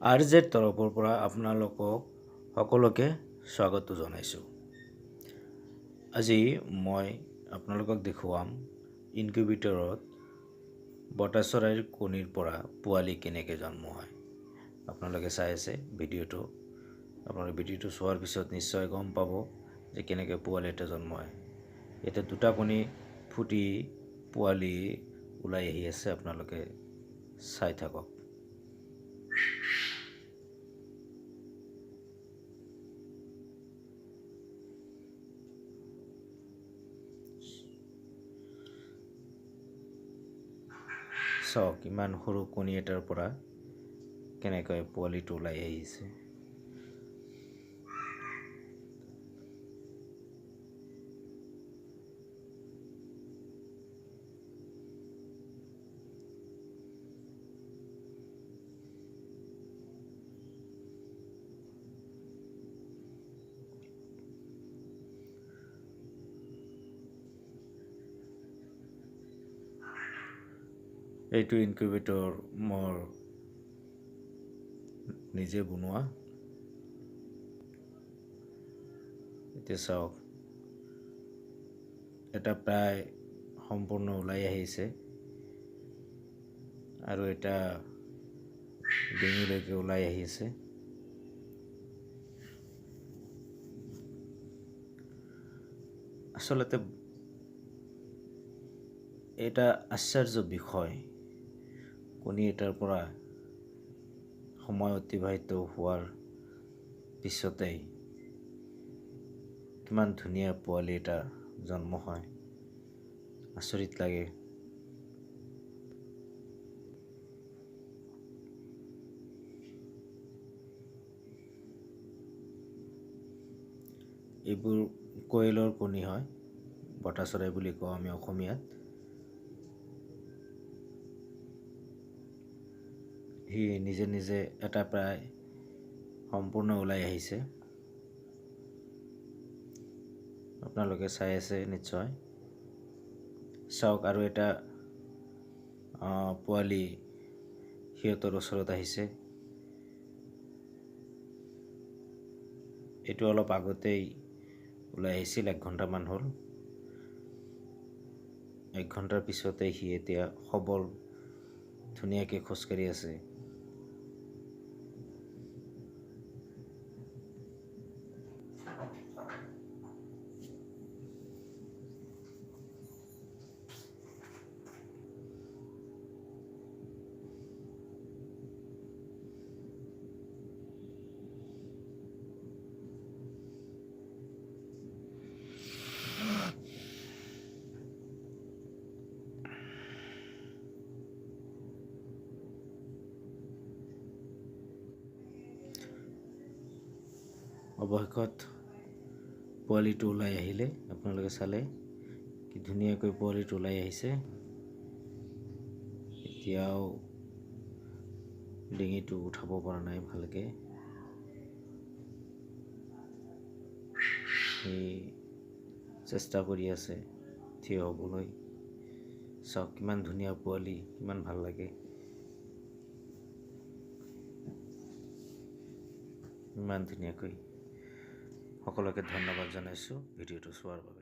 RZ তৰফৰ পৰা আপোনালোকক সকলোকে স্বাগত জনাইছোঁ। আজি মই আপোনালোকক দেখুৱাম ইনকিউবেটৰত বটা চৰাইৰ কণীৰ পৰা পোৱালি কেনেকৈ জন্ম হয়। আপোনালোকে চাই আছে ভিডিঅ'টো। আপোনালোকে ভিডিঅ'টো চোৱাৰ পিছত নিশ্চয় গম পাব যে কেনেকৈ পোৱালি এটা জন্ম হয়। এতিয়া দুটা কণী ফুটি পোৱালি ওলাই আহি আছে, আপোনালোকে চাই থাকক। চাওক ইমান সৰু কণী এটাৰ পৰা কেনেকৈ পোৱালিটো ওলাই আহিছে। এইটো ইনকিউবেটৰ মোৰ নিজে বনোৱা। এতিয়া চাওক এটা প্ৰায় সম্পূৰ্ণ ওলাই আহিছে আৰু এটা ডিঙিলৈকে ওলাই আহিছে। আচলতে এটা আশ্চৰ্য বিষয়, কণী এটাৰ পৰা সময় অতিবাহিত হোৱাৰ পিছতেই কিমান ধুনীয়া পোৱালি এটা জন্ম হয়, আচৰিত লাগে। এইবোৰ কোয়েলৰ কণী হয়, বটা চৰাই বুলি কওঁ আমি অসমীয়াত। সি নিজে নিজে এটা প্ৰায় সম্পূৰ্ণ ওলাই আহিছে, আপোনালোকে চাই আছে নিশ্চয়। চাওক আৰু এটা পোৱালি সিহঁতৰ ওচৰত আহিছে। এইটো অলপ আগতেই ওলাই আহিছিল, 1 ঘণ্টামান হ'ল। 1 ঘণ্টাৰ পিছতে সি এতিয়া সবল ধুনীয়াকৈ খোজকাঢ়ি আছে। অৱশেষত পোৱালিটো ওলাই আহিলে, আপোনালোকে চালে কি ধুনীয়াকৈ পোৱালিটো ওলাই আহিছে। এতিয়াও ডিঙিটো উঠাব পৰা নাই ভালকৈ। সি চেষ্টা কৰি আছে থিয় হ'বলৈ। চাওক কিমান ধুনীয়া পোৱালি, কিমান ভাল লাগে। ইমান ধুনীয়াকৈ। সকলোকে ধন্যবাদ জনাইছোঁ ভিডিঅ'টো চোৱাৰ বাবে।